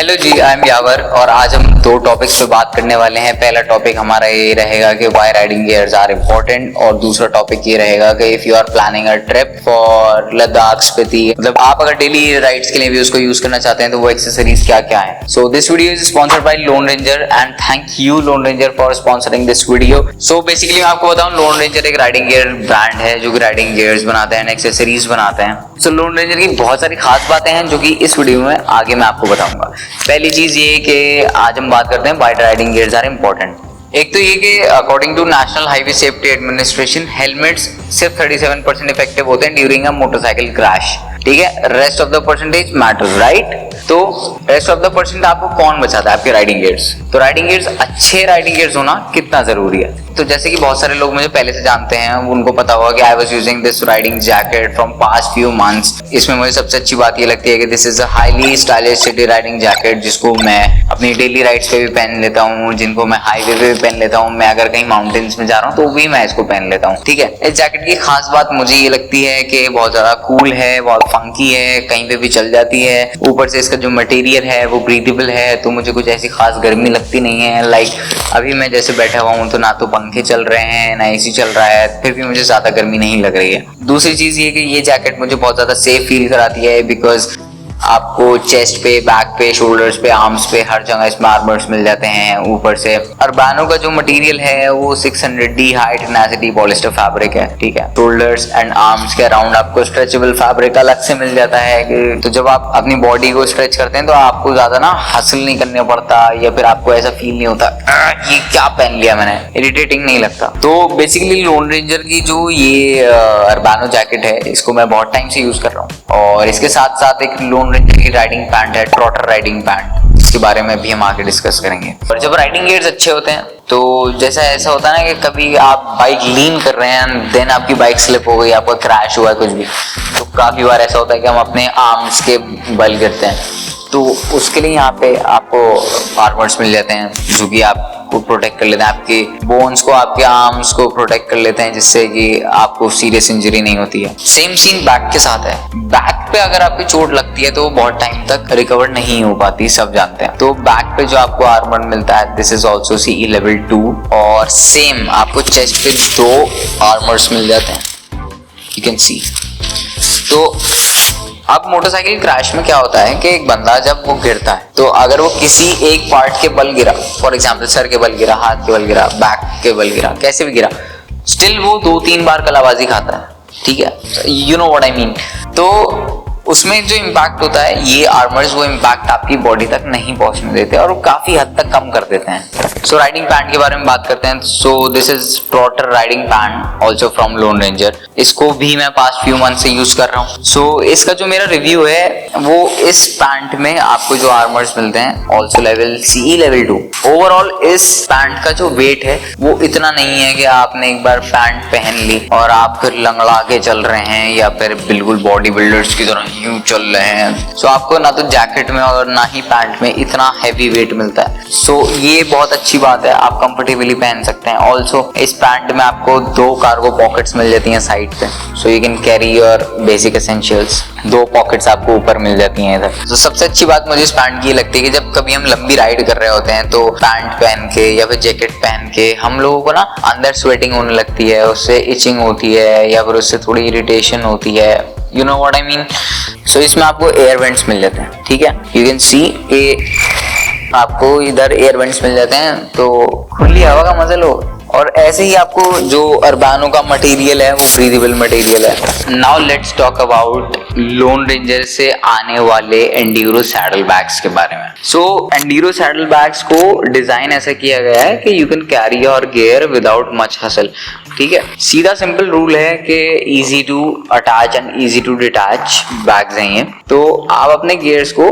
Hello ji, I am यावर और आज हम दो टॉपिक्स पे बात करने वाले हैं। पहला टॉपिक हमारा ये रहेगा कि why riding gears are important और दूसरा टॉपिक ये रहेगा कि if you are planning a trip for Ladakh, Spiti, मतलब आप अगर डेली राइड्स के लिए भी उसको यूज करना चाहते हैं तो वो एक्सेसरीज क्या क्या है। So this video is sponsored by loan ranger and thank you loan Ranger for sponsoring this video. So basically मैं आपको बताऊं, लोन रेंजर एक राइडिंग गियर ब्रांड है जो कि राइडिंग गियर्स बनाते हैं, एक्सेसरीज बनाते हैं। सो लोन रेंजर की बहुत सारी खास बातें हैं जो कि इस वीडियो में आगे मैं आपको बताऊंगा। पहली चीज ये कि आज हम बात करते हैं why riding gears are important. एक तो ये कि according to national highway safety administration helmets सिर्फ 37% इफेक्टिव होते हैं ड्यूरिंग अ मोटरसाइकिल क्रैश। ठीक है, rest of the percentage matters, right. तो रेस्ट ऑफ द परसेंट आपको कौन बचाता है? आपके राइडिंग गियर्स। तो राइडिंग गियर्स, अच्छे राइडिंग गियर्स होना कितना जरूरी है। तो जैसे कि बहुत सारे लोग मुझे पहले से जानते हैं, उनको पता होगा कि I was using this riding jacket from past few months. इसमें मुझे सबसे अच्छी बात ये लगती है कि this is a highly stylish city riding jacket, जिसको मैं अपनी डेली राइड्स पे भी पहन लेता हूँ, जिनको मैं हाईवे पे भी पहन लेता हूँ। मैं अगर कहीं माउंटेन्स में जा रहा हूँ तो भी मैं इसको पहन लेता हूँ। ठीक है, इस जैकेट की खास बात मुझे ये लगती है कि बहुत ज्यादा कूल है, बहुत फंकी है, कहीं पे भी चल जाती है। ऊपर से इसका जो मटेरियल है वो ब्रीदेबल है, तो मुझे कुछ ऐसी खास गर्मी लगती नहीं है। लाइक अभी मैं जैसे बैठा हुआ हूँ तो ना तो पंखे चल रहे हैं ना एसी चल रहा है, फिर भी मुझे ज्यादा गर्मी नहीं लग रही है। दूसरी चीज ये कि ये जैकेट मुझे बहुत ज्यादा सेफ फील कराती है, बिकॉज आपको चेस्ट पे, बैक पे, शोल्डर्स पे, आर्म्स पे, हर जगह इसमें आर्मर्स मिल जाते हैं। ऊपर से अर्बानो का जो मटेरियल है वो 600D high tenacity polyester fabric है। ठीक है, शोल्डर्स एंड आर्म्स के अराउंड आपको स्ट्रेचेबल फैब्रिक अलग से मिल जाता है कि तो जब आप अपनी बॉडी को स्ट्रेच करते हैं तो आपको ज्यादा ना हसल नहीं करना पड़ता, या फिर आपको ऐसा फील नहीं होता ये क्या पहन लिया मैंने, इरिटेटिंग नहीं लगता। तो बेसिकली लोन रेंजर की जो ये अर्बानो जैकेट है, इसको मैं बहुत टाइम से यूज कर रहा हूँ। और इसके साथ साथ एक लोन रेंजर की राइडिंग पैंट है, ट्रॉटर राइडिंग पैंट, इसके बारे में भी हम आगे डिस्कस करेंगे। और जब राइडिंग गियर्स अच्छे होते हैं तो जैसा ऐसा होता है ना कि कभी आप बाइक लीन कर रहे हैं, देन आपकी बाइक स्लिप हो गई, आपका क्रैश हुआ है कुछ भी, तो काफी बार ऐसा होता है कि हम अपने आर्म्स के बल गिरते हैं। तो उसके लिए यहाँ पे आपको आर्मर्स मिल जाते हैं जो कि आपको प्रोटेक्ट कर लेते हैं, आपके बोन्स को, आपके आर्म्स को प्रोटेक्ट कर लेते हैं, जिससे कि आपको सीरियस इंजरी नहीं होती है। सेम सीन बैक के साथ है। बैक पे अगर आपकी चोट लगती है तो बहुत टाइम तक रिकवर नहीं हो पाती, सब जानते हैं। तो बैक पे जो आपको आर्मर मिलता है, this is also CE level 2। और सेम आपको चेस्ट पे 2 आर्मर्स मिल जाते हैं, यू कैन सी। तो अब मोटरसाइकिल क्रैश में क्या होता है कि एक बंदा जब वो गिरता है तो अगर वो किसी एक पार्ट के बल गिरा, फॉर एग्जांपल सर के बल गिरा, हाथ के बल गिरा, बैक के बल गिरा, कैसे भी गिरा, स्टिल वो 2-3 बार कलाबाजी खाता है। ठीक है, you know what I mean. तो उसमें जो इम्पैक्ट होता है, ये आर्मर्स वो इम्पैक्ट आपकी बॉडी तक नहीं पहुंचने देते और काफी हद तक कम कर देते हैं। सो राइडिंग पैंट के बारे में बात करते हैं। So this is trotter riding pant also from Lone ranger. इसको भी मैं पास्ट फ्यू मंथ से यूज कर रहा हूँ। सो इसका जो मेरा रिव्यू है वो, इस पैंट में आपको जो आर्मर्स मिलते हैं also level CE level 2। Overall इस पैंट का जो वेट है वो इतना नहीं है कि आपने एक बार पैंट पहन ली और आप फिर लंगड़ा के चल रहे हैं या फिर बिल्कुल बॉडी बिल्डर्स की तरह यूं चल रहे हैं। सो आपको ना तो जैकेट में और ना ही पैंट में इतना हैवी वेट मिलता है। सो ये बहुत अच्छी बात है, आप कंफर्टेबली पहन सकते हैं। ऑल्सो इस पैंट में आपको 2 कार्गो पॉकेट्स मिल जाती हैं साइड पे, so you can carry your basic essentials. 2 pockets आपको ऊपर मिल जाती हैं इधर। तो सबसे अच्छी बात मुझे इस पैंट की ये लगती है कि जब कभी हम लंबी राइड कर रहे होते हैं तो पैंट पहन के या फिर जैकेट पहन के हम लोगों को ना अंदर स्वेटिंग होने लगती है, उससे इचिंग होती है या फिर उससे थोड़ी इरिटेशन होती है, you know what I mean. So इसमें आपको एयर वेंट्स मिल जाते हैं। ठीक है, यू कैन सी आपको इधर एयर वेंट्स मिल जाते हैं, तो खुली हवा का मजा लो। और ऐसे ही आपको जो अर्बानो का मटेरियल है वो ब्रीदेबल मटेरियल है। Now let's talk about Lone Ranger से आने वाले एंड्यूरो सैडल बैग्स के बारे में। सो एंड्यूरो सैडल बैग्स को डिजाइन ऐसा किया गया है कि you can carry your gear without much hassle. ठीक है, सीधा सिंपल रूल है कि easy to attach and easy to detach bags हैं ये। तो आप अपने गियर्स को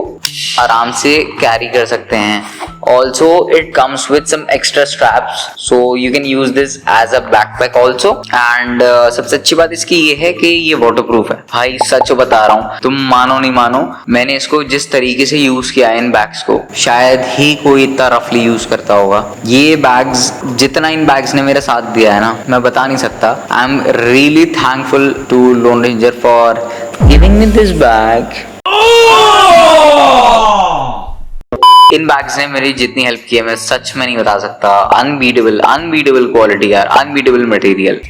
आराम से कैरी कर सकते हैं। Also it comes with some extra straps, so you can use this as a backpack also. And सबसे अच्छी बात इसकी ये है कि ये waterproof है। भाई सच बता रहा हूँ, तुम मानो नहीं मानो, मैंने इसको जिस तरीके से यूज किया है इन बैग्स को, शायद ही कोई इतना रफली यूज करता होगा। ये बैग्स, जितना इन बैग्स ने मेरा साथ दिया है ना, मैं बता नहीं सकता। I am really thankful to Lone Ranger for giving me this bag. इन बैग्स ने मेरी जितनी हेल्प की है मैं सच में नहीं बता सकता। अनबीटेबल क्वालिटी यार, अनबीटेबल मटेरियल।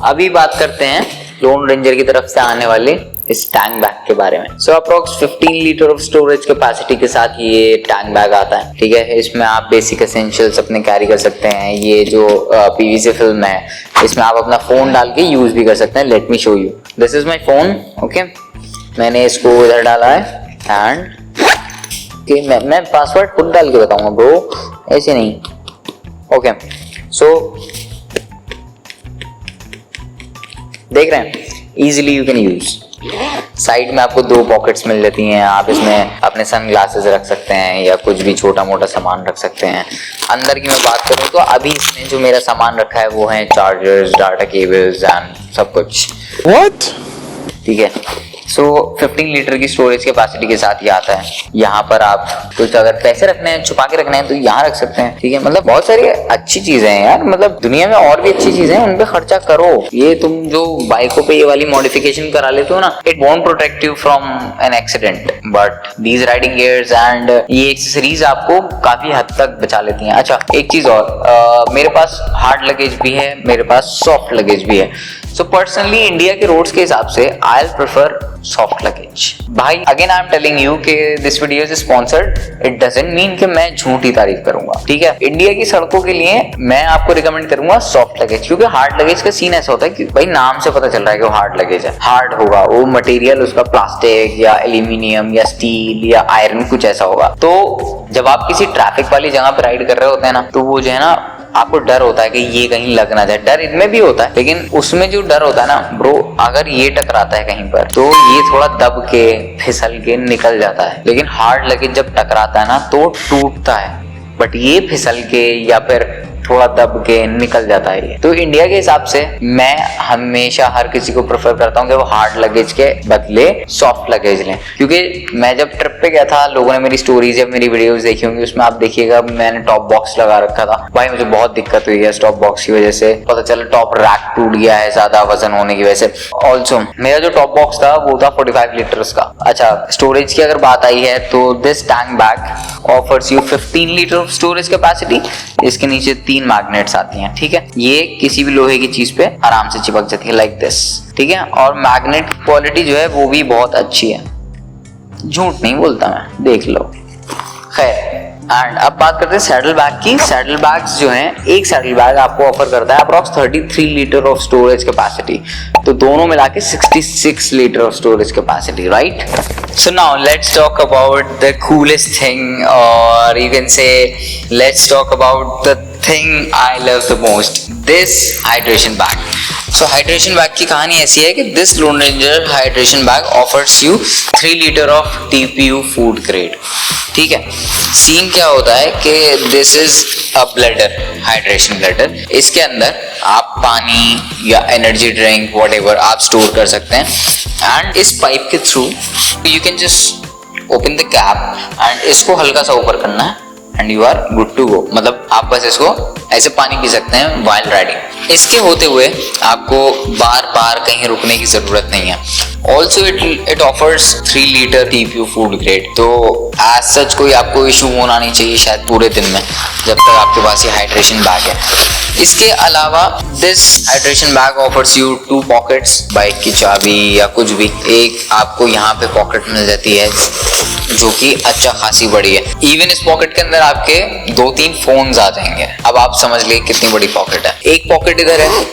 अभी बात करते हैं लोन रेंजर की तरफ से आने वाले इस टैंक बैग के बारे में। Approx 15 litre of storage capacity के साथ ये टैंक बैग आता है, ठीक है। इसमें आप बेसिक एसेंशियल्स अपने कैरी कर सकते हैं। ये जो पीवीसी फिल्म है, इसमें आप अपना फोन डाल के यूज भी कर सकते हैं। Let me show you, this is my phone, okay. मैंने इसको इधर डाला है एंड मैं पासवर्ड खुद डाल के बताऊंगा ब्रो, ऐसे नहीं, ओके। देख रहे हैं, easily you can use. Side में आपको 2 पॉकेट्स मिल जाती हैं, आप इसमें अपने सनग्लासेस रख सकते हैं या कुछ भी छोटा मोटा सामान रख सकते हैं। अंदर की मैं बात करूं तो अभी इसमें जो मेरा सामान रखा है वो है चार्जर्स, डाटा केबल्स एंड सब कुछ। What? ठीक है। 15 लीटर की स्टोरेज कैपेसिटी के साथ ये आता है। यहाँ पर आप कुछ अगर पैसे रखने हैं, छुपा के रखने हैं तो यहाँ रख सकते हैं, ठीक है। मतलब बहुत सारी अच्छी चीजें हैं यार, मतलब दुनिया में और भी अच्छी चीजें हैं, उन पे खर्चा करो। ये तुम जो बाइकों पे ये वाली मॉडिफिकेशन करा लेते हो ना, it won't protect you from an accident, but these riding gears and ये एक्सेसरीज आपको काफी हद तक बचा लेती हैं। अच्छा, एक चीज और, मेरे पास हार्ड लगेज भी है, मेरे पास सॉफ्ट लगेज भी है। पर्सनली इंडिया के रोड्स के हिसाब से I will prefer soft luggage. भाई again I am telling you कि this video is sponsored, it doesn't mean कि मैं झूठी तारीफ करूंगा, ठीक है। इंडिया की सड़कों के लिए मैं आपको रिकमेंड करूंगा सॉफ्ट लगेज, क्योंकि हार्ड लगेज का सीन ऐसा होता है कि भाई नाम से पता चल रहा है कि वो हार्ड लगेज है, हार्ड होगा वो मटेरियल, उसका प्लास्टिक या एल्यूमिनियम या स्टील या आयरन कुछ ऐसा होगा। तो जब आप किसी ट्रैफिक वाली जगह पर राइड कर रहे होते हैं ना, तो वो जो है ना, आपको डर होता है कि ये कहीं लग ना जाए। डर इनमें भी होता है, लेकिन उसमें जो डर होता है ना ब्रो, अगर ये टकराता है कहीं पर तो ये थोड़ा दब के फिसल के निकल जाता है। लेकिन हार्ड लगेज जब टकराता है ना तो टूटता है, बट ये फिसल के या फिर थोड़ा दब के निकल जाता है ये। तो इंडिया के हिसाब से मैं हमेशा हर किसी को प्रेफर करता हूँ कि वो हार्ड लगेज के बदले सॉफ्ट लगेज लें, क्योंकि मैं जब ट्रिप पे गया था, लोगों ने मेरी स्टोरीज या मेरी वीडियोस देखी होंगी, उसमें आप देखिएगा मैंने टॉप बॉक्स लगा रखा था। भाई मुझे बहुत दिक्कत हुई है इस टॉप बॉक्स की वजह से, पता चला टॉप रैक टूट गया है ज्यादा वजन होने की वजह से। ऑल्सो मेरा जो टॉप बॉक्स था वो था 45 लीटर्स का। अच्छा, स्टोरेज की अगर बात आई है तो this tank bag offers you 15 litre of storage capacity. इसके नीचे 3 मैग्नेट्स आती हैं, ठीक है। ये किसी भी लोहे की चीज पे आराम से चिपक जाती है लाइक दिस, ठीक है। और मैग्नेट क्वालिटी जो है वो भी बहुत अच्छी है, झूठ नहीं बोलता मैं, देख लो। खैर, एंड अब बात करते हैं सैडल बैग की। सैडल बैग्स जो हैं, एक सैडल बैग आपको ऑफर करता है approx 33 litre of storage capacity, तो दोनों मिला के 66 litre of storage capacity, right. So now let's talk about the coolest thing, or you can say let's talk about the thing I love the most, this hydration bag. So hydration bag की कहानी ऐसी है कि this Lone Ranger hydration bag offers you 3 litre of TPU food grade, ठीक है। Scene क्या होता है कि this is a bladder, hydration bladder. इसके अंदर आप पानी या एनर्जी ड्रिंक व्हाटएवर आप स्टोर कर सकते हैं, एंड इस पाइप के through you can just open the cap and इसको हल्का सा ऊपर करना है and you are good to go. मतलब आप बस इसको ऐसे पानी पी सकते हैं वाइल राइडिंग। इसके होते हुए आपको बार बार कहीं रुकने की जरूरत नहीं है। Also it offers 3 litre TPU food grade, तो एज सच कोई आपको इशू होना नहीं चाहिए शायद पूरे दिन में, जब तक आपके पास ये हाइड्रेशन बैग है। इसके अलावा this hydration bag offers you 2 pockets, bike की चाबी या कुछ भी। एक आपको यहाँ पे पॉकेट मिल जाती है जो कि अच्छा खासी बड़ी है। इवन इस पॉकेट के अंदर आपके 2-3 फोन्स आ जाएंगे। अब आप समझ लिए कितनी बड़ी पॉकेट है। एक पॉकेट इधर है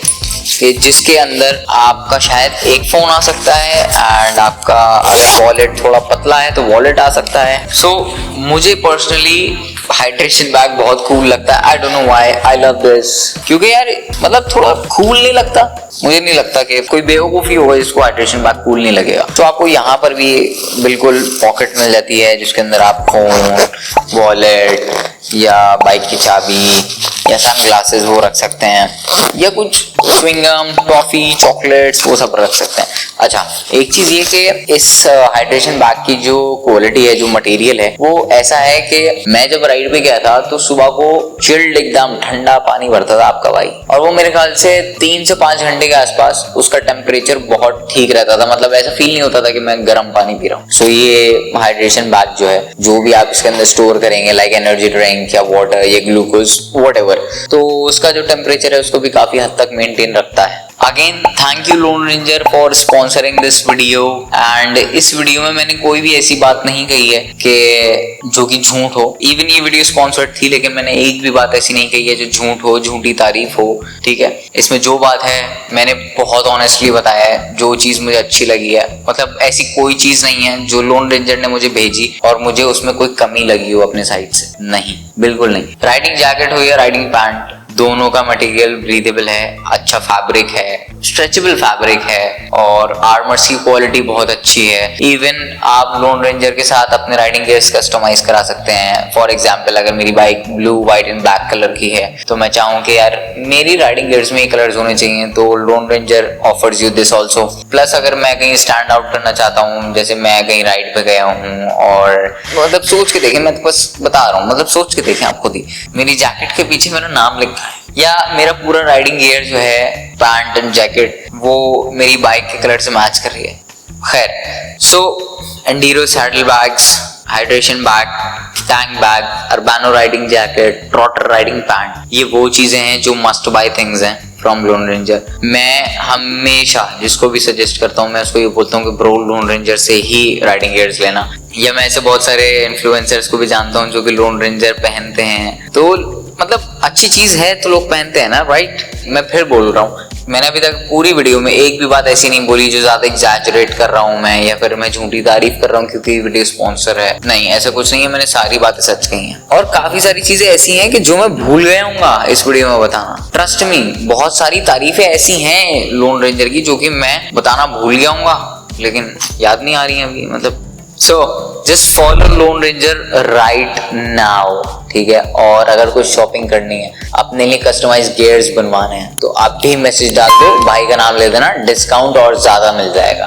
कि जिसके अंदर आपका शायद एक फोन आ सकता है, एंड आपका अगर वॉलेट थोड़ा पतला है तो वॉलेट आ सकता है। सो मुझे पर्सनली हाइड्रेशन बैग बहुत कूल लगता है। I don't know why I love this, क्योंकि यार मतलब थोड़ा कूल नहीं लगता, मुझे नहीं लगता कि कोई बेवकूफी होगा जिसको हाइड्रेशन बैग कूल नहीं लगेगा। तो आपको यहाँ पर भी बिल्कुल पॉकेट मिल जाती है जिसके अंदर आप फोन, वॉलेट या बाइक की चाबी या सन ग्लासेस वो रख सकते हैं, या कुछ च्युइंगम, टॉफी, चॉकलेट्स वो सब रख सकते हैं। अच्छा, एक चीज ये कि इस हाइड्रेशन बैग की जो क्वालिटी है, जो मटेरियल है, वो ऐसा है कि मैं जब राइड पे गया था तो सुबह को चिल्ड एकदम ठंडा पानी भरता था आपका भाई, और वो मेरे ख्याल से 3 से 5 घंटे के आसपास उसका टेम्परेचर बहुत ठीक रहता था, मतलब ऐसा फील नहीं होता था कि मैं गर्म पानी पी रहा हूँ। सो ये हाइड्रेशन बैग जो है, जो भी आप इसके अंदर स्टोर करेंगे लाइक एनर्जी ड्रिंक या वाटर या ग्लूकोज व्हाटएवर, तो उसका जो टेम्परेचर है उसको भी काफी हद तक मेंटेन रखता है। Again thank you loan Ranger for sponsoring this video. And इस वीडियो में मैंने कोई भी ऐसी बात नहीं कही है कि जो कि झूठ हो। इवन ये वीडियो स्पॉन्सर्ड थी, लेकिन मैंने एक भी बात ऐसी नहीं कही है जो झूठ हो, झूठी तारीफ हो, ठीक है। इसमें जो बात है मैंने बहुत ऑनेस्टली बताया है, जो चीज मुझे अच्छी लगी है, मतलब ऐसी कोई चीज नहीं है जो लोन रेंजर ने मुझे भेजी और मुझे उसमें कोई कमी लगी हो अपने साइड से, नहीं, बिल्कुल नहीं। राइडिंग जैकेट हो या राइडिंग पैंट, दोनों का मटेरियल ब्रीदेबल है, अच्छा फैब्रिक है, स्ट्रेचेबल फैब्रिक है, और आर्मर्स की क्वालिटी बहुत अच्छी है। इवन आप लोन रेंजर के साथ अपने राइडिंग गियर्स कस्टमाइज करा सकते हैं। फॉर एग्जांपल, अगर मेरी bike blue, white and black colour की है तो मैं चाहूँ कि यार मेरी राइडिंग गियर्स में ये कलर्स होने चाहिए, तो loan ranger offers you this also. Plus अगर मैं कहीं स्टैंड आउट करना चाहता हूँ, जैसे मैं कहीं राइड पे गया हूँ, और मतलब सोच के देखें, मैं तो बस बता रहा हूँ, मतलब सोच के देखें आप खुद ही, मेरी जैकेट के पीछे मेरा नाम लिखा है, या मेरा पूरा राइडिंग गियर जो है, पैंट एंड जैकेट, वो मेरी बाइक के कलर से मैच कर रही है। खैर, so enduro saddle bags, hydration bag, tank bag, Urbano riding jacket, Trotter riding pant, ये वो चीजें हैं जो मस्ट बाय थिंग्स हैं फ्रॉम लोन रेंजर। मैं हमेशा जिसको भी सजेस्ट करता हूँ, मैं उसको ये बोलता हूँ कि ब्रो लोन रेंजर से ही राइडिंग गियर्स लेना। या मैं ऐसे बहुत सारे इन्फ्लुएंसर्स को भी जानता हूँ जो कि लोन रेंजर पहनते हैं, तो मतलब अच्छी चीज है तो लोग पहनते हैं ना, राइट। मैं फिर बोल रहा हूँ, मैंने अभी तक पूरी वीडियो में एक भी बात ऐसी नहीं बोली जो ज्यादा एग्जैजरेट कर रहा हूँ मैं, या फिर मैं झूठी तारीफ कर रहा हूँ क्योंकि वीडियो स्पॉन्सर है, नहीं, ऐसा कुछ नहीं है। मैंने सारी बातें सच कही हैं, और काफी सारी चीजें ऐसी हैं कि जो मैं भूल गया हूँ इस वीडियो में बताना। ट्रस्ट मी, बहुत सारी तारीफें ऐसी हैं लोन रेंजर की जो कि मैं बताना भूल गया हूँ, लेकिन याद नहीं आ रही है अभी, मतलब। So just follow loan ranger right now, ठीक है। और अगर कुछ शॉपिंग करनी है, अपने लिए कस्टमाइज गियर्स बनवाने हैं, तो आप भी मैसेज डाल दो, भाई का नाम ले देना, डिस्काउंट और ज्यादा मिल जाएगा।